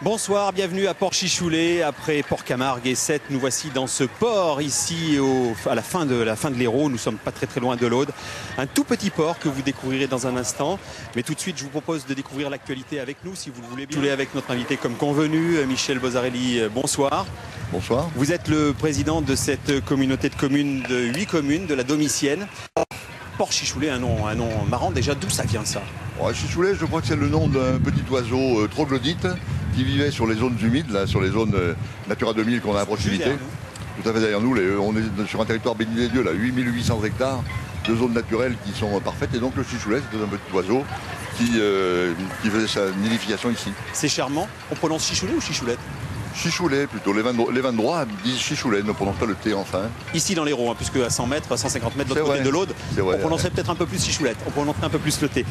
Bonsoir, bienvenue à Port-Chichoulet. Après Port-Camargue et Sète, nous voici dans ce port ici à la fin de l'Hérault. Nous sommes pas très loin de l'Aude. Un tout petit port que vous découvrirez dans un instant. Mais tout de suite, je vous propose de découvrir l'actualité avec nous, si vous le voulez bien. Avec notre invité comme convenu, Michel Bozzarelli. Bonsoir. Bonsoir. Vous êtes le président de cette communauté de communes de 8 communes de la Domitienne. Port-Chichoulet, un nom marrant. Déjà, d'où ça vient ça? Chichoulet, je crois que c'est le nom d'un petit oiseau troglodyte qui vivait sur les zones humides, là, sur les zones Natura 2000 qu'on a à proximité. Tout à fait derrière nous. On est sur un territoire béni des dieux, là, 8800 hectares de zones naturelles qui sont parfaites. Et donc le chichoulet, c'était un petit oiseau qui faisait sa nidification ici. C'est charmant. On prononce chichoulet ou chichoulette? Chichoulet plutôt, les vins de droit disent chichoulet, ne prononce pas le T enfin. Ici dans l'Hérault, puisque à 100 mètres, 150 mètres de l'autre côté de l'Aude, on prononcerait peut-être un peu plus chichoulette, on prononcerait un peu plus le T.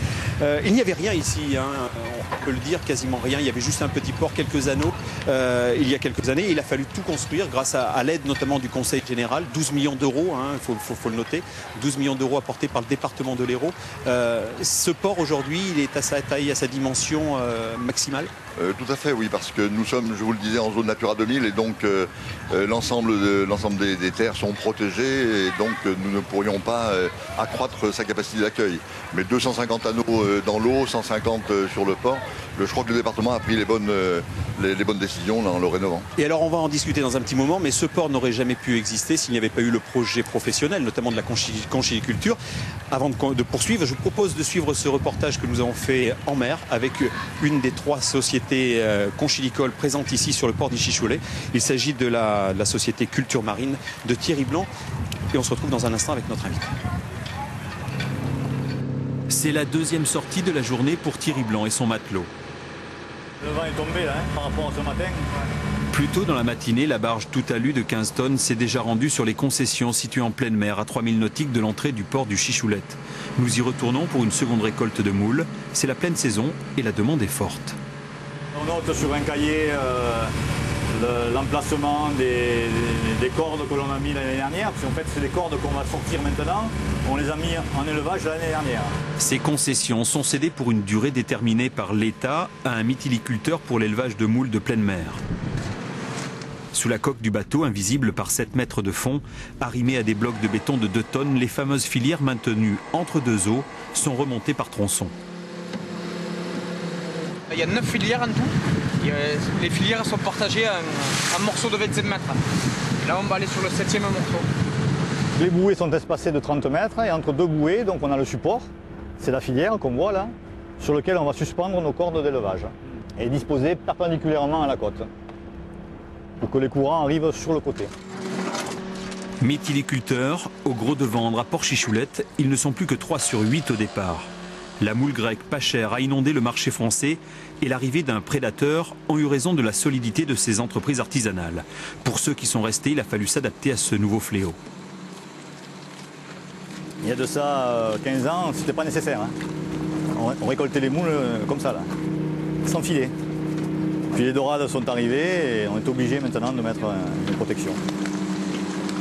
Il n'y avait rien ici, on peut le dire, quasiment rien, il y avait juste un petit port, quelques anneaux. Il y a quelques années, il a fallu tout construire grâce à l'aide notamment du Conseil général, 12 millions d'euros, faut le noter, 12 millions d'euros apportés par le département de l'Hérault. Ce port aujourd'hui, il est à sa taille, à sa dimension maximale? Tout à fait, oui, parce que nous sommes, je vous le disais, en zone Natura 2000 et donc l'ensemble des terres sont protégées et donc nous ne pourrions pas accroître sa capacité d'accueil. Mais 250 anneaux dans l'eau, 150 sur le port, je crois que le département a pris les bonnes décisions en le rénovant. Et alors on va en discuter dans un petit moment, mais ce port n'aurait jamais pu exister s'il n'y avait pas eu le projet professionnel, notamment de la conchyliculture. Avant de poursuivre, je vous propose de suivre ce reportage que nous avons fait en mer avec une des 3 sociétés conchilicoles présentes ici sur le port d'Ichichoulet. Il s'agit de la société Culture Marine de Thierry Blanc. Et on se retrouve dans un instant avec notre invité. C'est la deuxième sortie de la journée pour Thierry Blanc et son matelot. Le vent est tombé là, par rapport à ce matin. Plus tôt dans la matinée, la barge tout alu de 15 tonnes s'est déjà rendue sur les concessions situées en pleine mer à 3000 nautiques de l'entrée du port du Chichoulette. Nous y retournons pour une seconde récolte de moules. C'est la pleine saison et la demande est forte. On note sur un cahier l'emplacement des cordes que l'on a mis l'année dernière, parce qu'en fait c'est des cordes qu'on va sortir maintenant, on les a mis en élevage l'année dernière. Ces concessions sont cédées pour une durée déterminée par l'État à un mytiliculteur pour l'élevage de moules de pleine mer. Sous la coque du bateau, invisible par 7 mètres de fond, arrimées à des blocs de béton de 2 tonnes, les fameuses filières maintenues entre 2 eaux sont remontées par tronçons. Il y a 9 filières en tout. Les filières sont partagées en morceaux de 25 mètres. Là, on va aller sur le 7e morceau. Les bouées sont espacées de 30 mètres et entre 2 bouées, donc on a le support, c'est la filière qu'on voit là, sur lequel on va suspendre nos cordes d'élevage et disposer perpendiculairement à la côte pour que les courants arrivent sur le côté. Mytiliculteurs, au gros de vendre à Port-Chichoulette, ils ne sont plus que 3 sur 8 au départ. La moule grecque pas chère a inondé le marché français et l'arrivée d'un prédateur ont eu raison de la solidité de ces entreprises artisanales. Pour ceux qui sont restés, il a fallu s'adapter à ce nouveau fléau. Il y a de ça 15 ans, c'était pas nécessaire. On récoltait les moules comme ça, là, sans filet. Puis les dorades sont arrivées et on est obligé maintenant de mettre une protection.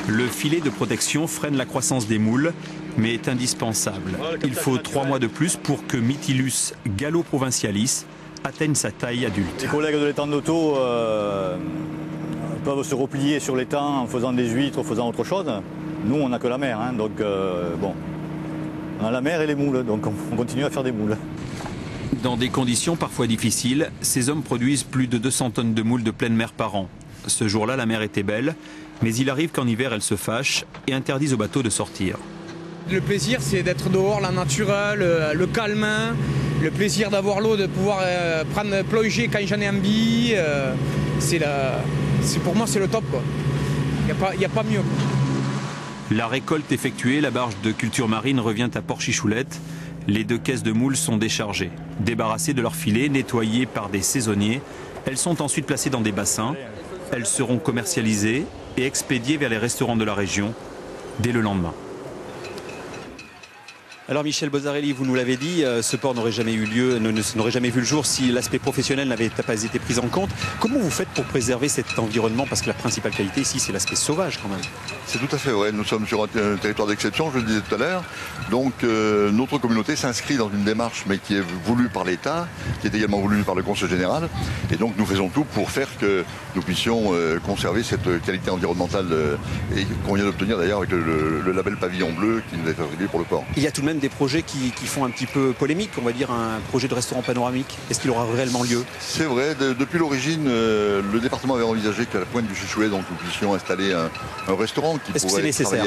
Le filet de protection freine la croissance des moules, mais est indispensable. Il faut 3 mois de plus pour que Mytilus gallo-provincialis atteigne sa taille adulte. Les collègues de l'étang d'Auto peuvent se replier sur l'étang en faisant des huîtres, en faisant autre chose. Nous, on n'a que la mer, donc bon, on a la mer et les moules, donc on continue à faire des moules. Dans des conditions parfois difficiles, ces hommes produisent plus de 200 tonnes de moules de pleine mer par an. Ce jour-là, la mer était belle, mais il arrive qu'en hiver, elle se fâche et interdise aux bateaux de sortir. Le plaisir, c'est d'être dehors, la nature, le calme, le plaisir d'avoir l'eau, de pouvoir plonger quand j'en ai envie. Pour moi, c'est le top. Il n'y a pas mieux. La récolte effectuée, la barge de culture marine revient à Port-Chichoulette. Les 2 caisses de moules sont déchargées. Débarrassées de leurs filets, nettoyées par des saisonniers, elles sont ensuite placées dans des bassins. Elles seront commercialisées et expédiées vers les restaurants de la région dès le lendemain. Alors Michel Bozzarelli, vous nous l'avez dit, ce port n'aurait jamais eu lieu, n'aurait jamais vu le jour si l'aspect professionnel n'avait pas été pris en compte. Comment vous faites pour préserver cet environnement? Parce que la principale qualité ici, c'est l'aspect sauvage quand même. C'est tout à fait vrai. Nous sommes sur un territoire d'exception, je le disais tout à l'heure. Donc notre communauté s'inscrit dans une démarche, mais qui est voulue par l'État, qui est également voulue par le Conseil général. Et donc nous faisons tout pour faire que nous puissions conserver cette qualité environnementale et qu'on vient d'obtenir d'ailleurs avec le label Pavillon Bleu qui nous a été attribué pour le port. Il y a tout de même des projets qui font un petit peu polémique, on va dire un projet de restaurant panoramique. Est-ce qu'il aura réellement lieu? C'est vrai, depuis l'origine, le département avait envisagé qu'à la pointe du Chichoulet, donc nous puissions installer un restaurant qui Est-ce que c'est nécessaire?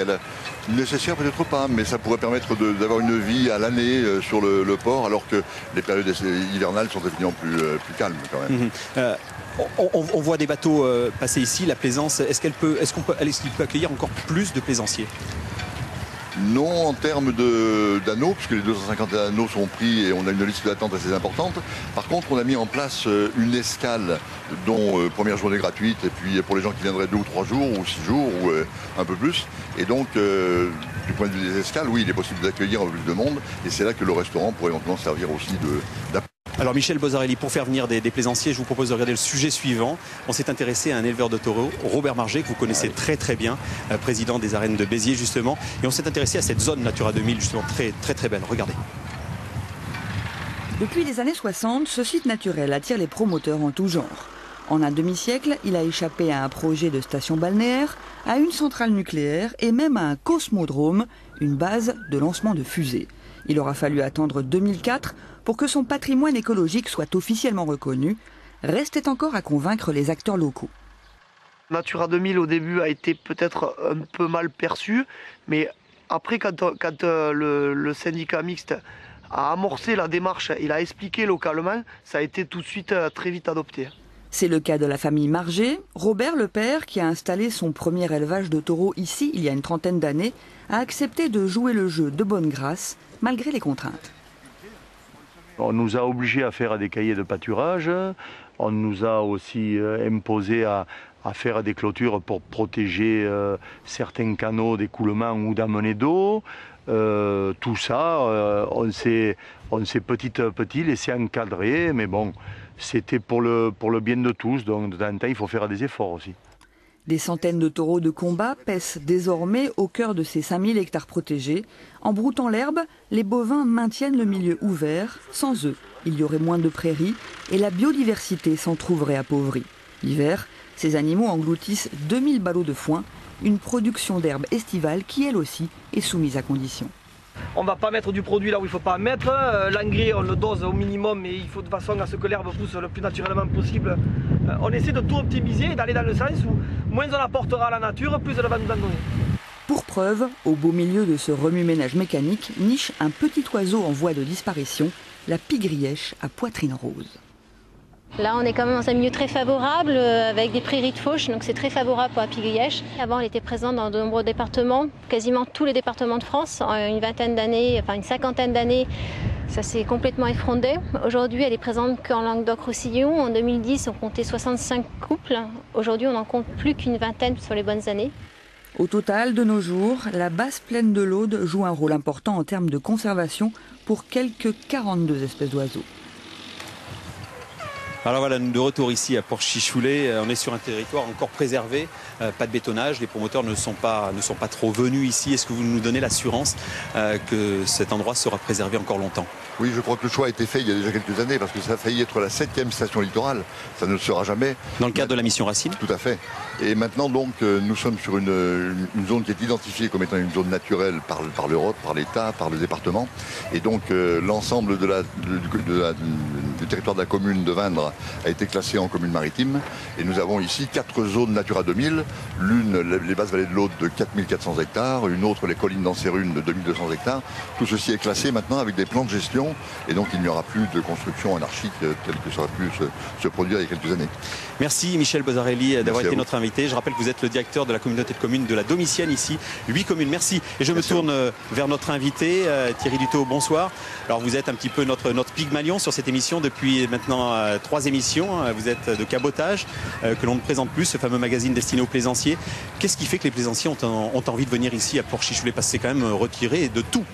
Nécessaire peut-être pas, mais ça pourrait permettre d'avoir une vie à l'année sur le port, alors que les périodes hivernales sont évidemment plus calmes quand même. On voit des bateaux passer ici, la plaisance, est-ce qu'il peut accueillir encore plus de plaisanciers? Non, en termes d'anneaux, puisque les 250 anneaux sont pris et on a une liste d'attente assez importante. Par contre, on a mis en place une escale, dont première journée gratuite, et puis pour les gens qui viendraient 2 ou 3 jours, ou 6 jours, ou un peu plus. Et donc, du point de vue des escales, oui, il est possible d'accueillir un peu plus de monde, et c'est là que le restaurant pourrait éventuellement servir aussi d'appui. Alors Michel Bozzarelli, pour faire venir des plaisanciers, je vous propose de regarder le sujet suivant. On s'est intéressé à un éleveur de taureaux, Robert Marget, que vous connaissez très très bien, président des arènes de Béziers justement. Et on s'est intéressé à cette zone Natura 2000 justement très très très belle. Regardez. Depuis les années 60, ce site naturel attire les promoteurs en tout genre. En un demi-siècle, il a échappé à un projet de station balnéaire, à une centrale nucléaire et même à un cosmodrome, une base de lancement de fusées. Il aura fallu attendre 2004 pour que son patrimoine écologique soit officiellement reconnu. Restait encore à convaincre les acteurs locaux. Natura 2000 au début a été peut-être un peu mal perçu, mais après quand le syndicat mixte a amorcé la démarche, il a expliqué localement, ça a été tout de suite très vite adopté. C'est le cas de la famille Marget. Robert, le père, qui a installé son premier élevage de taureaux ici il y a une trentaine d'années, a accepté de jouer le jeu de bonne grâce, malgré les contraintes. On nous a obligés à faire des cahiers de pâturage, on nous a aussi imposé à faire des clôtures pour protéger certains canaux d'écoulement ou d'amener d'eau. Tout ça, on s'est petit à petit laissé encadrer, mais bon, c'était pour le bien de tous, donc de temps en temps il faut faire des efforts aussi. Des centaines de taureaux de combat paissent désormais au cœur de ces 5000 hectares protégés. En broutant l'herbe, les bovins maintiennent le milieu ouvert. Sans eux, il y aurait moins de prairies et la biodiversité s'en trouverait appauvrie. L'hiver, ces animaux engloutissent 2000 ballots de foin, une production d'herbe estivale qui, elle aussi, est soumise à conditions. On ne va pas mettre du produit là où il ne faut pas mettre. L'engrais, on le dose au minimum, mais il faut de façon à ce que l'herbe pousse le plus naturellement possible. On essaie de tout optimiser et d'aller dans le sens où moins on apportera à la nature, plus elle va nous en donner. Pour preuve, au beau milieu de ce remue-ménage mécanique, niche un petit oiseau en voie de disparition, la pie-grièche à poitrine rose. Là, on est quand même dans un milieu très favorable avec des prairies de fauche, donc c'est très favorable pour la pie-grièche. Avant, elle était présente dans de nombreux départements, quasiment tous les départements de France, en une vingtaine d'années, enfin une cinquantaine d'années. Ça s'est complètement effondré. Aujourd'hui, elle est présente qu'en Languedoc-Roussillon. En 2010, on comptait 65 couples. Aujourd'hui, on n'en compte plus qu'une vingtaine sur les bonnes années. Au total, de nos jours, la basse plaine de l'Aude joue un rôle important en termes de conservation pour quelques 42 espèces d'oiseaux. Alors voilà, de retour ici à Port-Chichoulet, on est sur un territoire encore préservé, pas de bétonnage, les promoteurs ne sont pas trop venus ici. Est-ce que vous nous donnez l'assurance que cet endroit sera préservé encore longtemps? Oui, je crois que le choix a été fait il y a déjà quelques années parce que ça a failli être la 7e station littorale. Ça ne le sera jamais. Dans le cadre de la mission Racine? Tout à fait. Et maintenant donc nous sommes sur une zone qui est identifiée comme étant une zone naturelle par l'Europe, par l'État, par le département. Et donc l'ensemble du territoire de la commune de Vindre a été classé en commune maritime. Et nous avons ici 4 zones Natura 2000. L'une, les basses vallées de l'Aude de 4400 hectares. Une autre, les collines d'Anserune de 2200 hectares. Tout ceci est classé maintenant avec des plans de gestion. Et donc il n'y aura plus de construction anarchique telle que ça aurait pu se produire il y a quelques années. Merci Michel Bozzarelli d'avoir été notre invité. Je rappelle que vous êtes le directeur de la communauté de communes de la Domitienne ici, 8 communes. Merci. Et je me tourne vers notre invité, Thierry Dutot, bonsoir. Alors vous êtes un petit peu notre Pygmalion sur cette émission depuis maintenant 3 émissions. Vous êtes de Cabotage, que l'on ne présente plus, ce fameux magazine destiné aux plaisanciers. Qu'est-ce qui fait que les plaisanciers ont envie de venir ici à Port-Chichoulet? Parce que c'est quand même retiré de tout.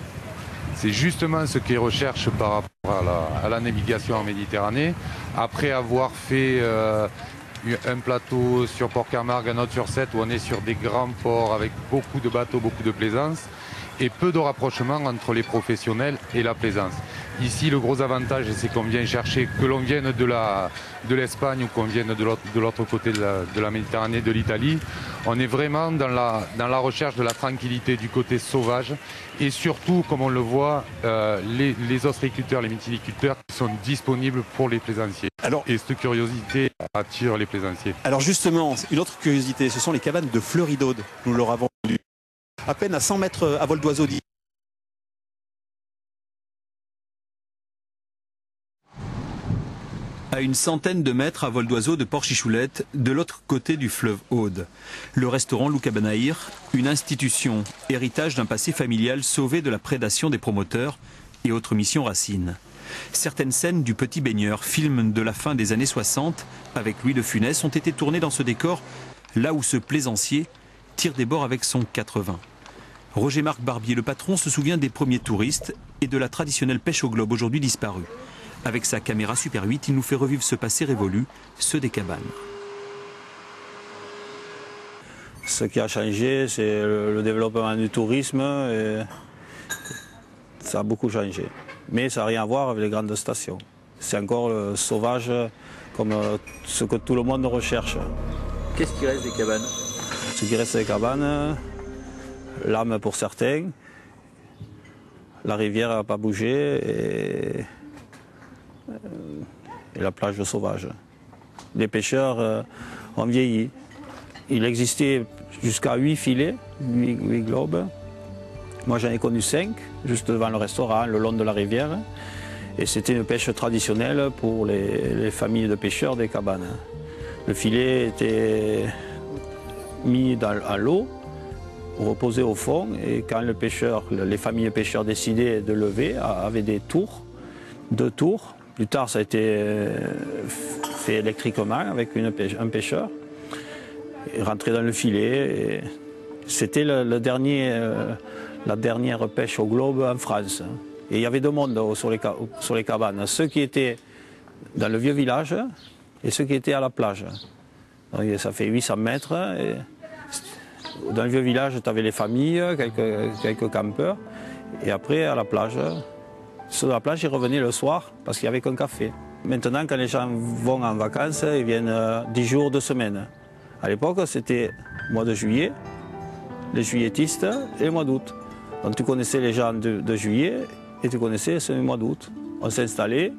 C'est justement ce qu'ils recherchent par rapport à la navigation en Méditerranée. Après avoir fait un plateau sur Port-Camargue, un autre sur Sète, où on est sur des grands ports avec beaucoup de bateaux, beaucoup de plaisance, et peu de rapprochement entre les professionnels et la plaisance. Ici, le gros avantage, c'est qu'on vient chercher, que l'on vienne de l'Espagne ou qu'on vienne de l'autre côté de la Méditerranée, de l'Italie, on est vraiment dans la recherche de la tranquillité, du côté sauvage, et surtout, comme on le voit, les ostréiculteurs, les mytiliculteurs sont disponibles pour les plaisanciers. Et cette curiosité attire les plaisanciers. Alors justement, une autre curiosité, ce sont les cabanes de Fleury d'Aude. Nous leur avons vendu à peine à 100 mètres à vol d'oiseau. À une centaine de mètres à vol d'oiseau de Port-Chichoulette, de l'autre côté du fleuve Aude. Le restaurant Lou Cabanaïr, une institution, héritage d'un passé familial sauvé de la prédation des promoteurs et autres missions racines. Certaines scènes du Petit Baigneur, film de la fin des années 60, avec Louis de Funès, ont été tournées dans ce décor, là où ce plaisancier tire des bords avec son 80. Roger-Marc Barbier, le patron, se souvient des premiers touristes et de la traditionnelle pêche au globe, aujourd'hui disparue. Avec sa caméra Super 8, il nous fait revivre ce passé révolu, ceux des cabanes. Ce qui a changé, c'est le développement du tourisme. Et ça a beaucoup changé. Mais ça n'a rien à voir avec les grandes stations. C'est encore sauvage, comme ce que tout le monde recherche. Qu'est-ce qui reste des cabanes? Ce qui reste des cabanes, l'âme pour certains. La rivière n'a pas bougé et la plage sauvage. Les pêcheurs ont vieilli. Il existait jusqu'à 8 filets, 8 globes. Moi j'en ai connu 5, juste devant le restaurant, le long de la rivière. Et c'était une pêche traditionnelle pour les familles de pêcheurs des cabanes. Le filet était mis à l'eau, reposé au fond, et quand les familles de pêcheurs décidaient de lever, avaient des tours, 2 tours. Plus tard, ça a été fait électriquement avec un pêcheur. Il rentrait dans le filet. C'était la dernière pêche au globe en France. Et il y avait 2 mondes sur les cabanes. Ceux qui étaient dans le vieux village et ceux qui étaient à la plage. Donc, ça fait 800 mètres. Et dans le vieux village, tu avais les familles, quelques campeurs. Et après, à la plage, ceux de la plage, ils revenaient le soir parce qu'il n'y avait qu'un café. Maintenant, quand les gens vont en vacances, ils viennent 10 jours, 2 semaines. À l'époque, c'était le mois de juillet, les juilletistes et le mois d'août. Donc tu connaissais les gens de juillet et tu connaissais ce mois d'août. On s'installait,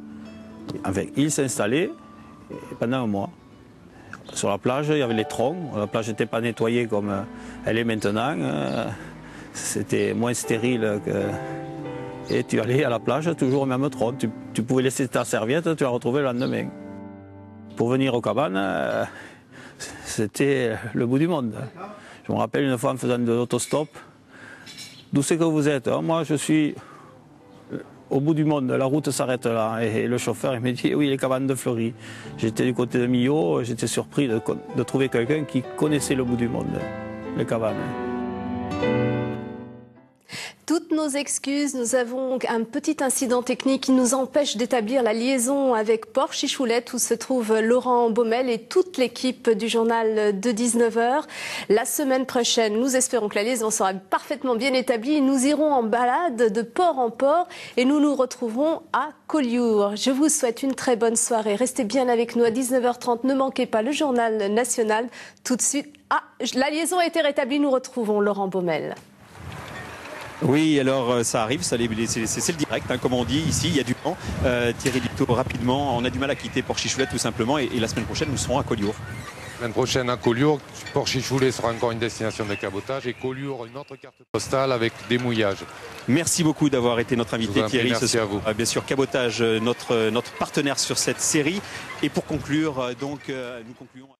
enfin, ils s'installaient pendant un mois. Sur la plage, il y avait les troncs. La plage n'était pas nettoyée comme elle est maintenant. C'était moins stérile que... Et tu allais à la plage, toujours au même tronc. Tu pouvais laisser ta serviette, tu la retrouvais le lendemain. Pour venir aux cabanes, c'était le bout du monde. Je me rappelle une fois en faisant de l'autostop. D'où c'est que vous êtes? Moi, je suis au bout du monde, la route s'arrête là. Et le chauffeur, il me dit, oui, les cabanes de Fleury. J'étais du côté de Millau, j'étais surpris de trouver quelqu'un qui connaissait le bout du monde, les cabanes. Toutes nos excuses, nous avons un petit incident technique qui nous empêche d'établir la liaison avec Port-Chichoulette où se trouve Laurent Baumel et toute l'équipe du journal de 19h. La semaine prochaine, nous espérons que la liaison sera parfaitement bien établie. Nous irons en balade de port en port et nous nous retrouverons à Collioure. Je vous souhaite une très bonne soirée. Restez bien avec nous à 19h30. Ne manquez pas le journal national. Tout de suite, la liaison a été rétablie. Nous retrouvons Laurent Baumel. Oui, alors ça arrive, c'est le direct, hein, comme on dit ici, il y a du vent. Thierry Ductot, rapidement, on a du mal à quitter Port-Chichoulette tout simplement et la semaine prochaine nous serons à Collioure. La semaine prochaine à Collioure, Port-Chichoulette sera encore une destination de cabotage et Collioure une autre carte postale avec des mouillages. Merci beaucoup d'avoir été notre invité Thierry. Merci à vous. Bien sûr, Cabotage, notre partenaire sur cette série. Et pour conclure, nous concluons.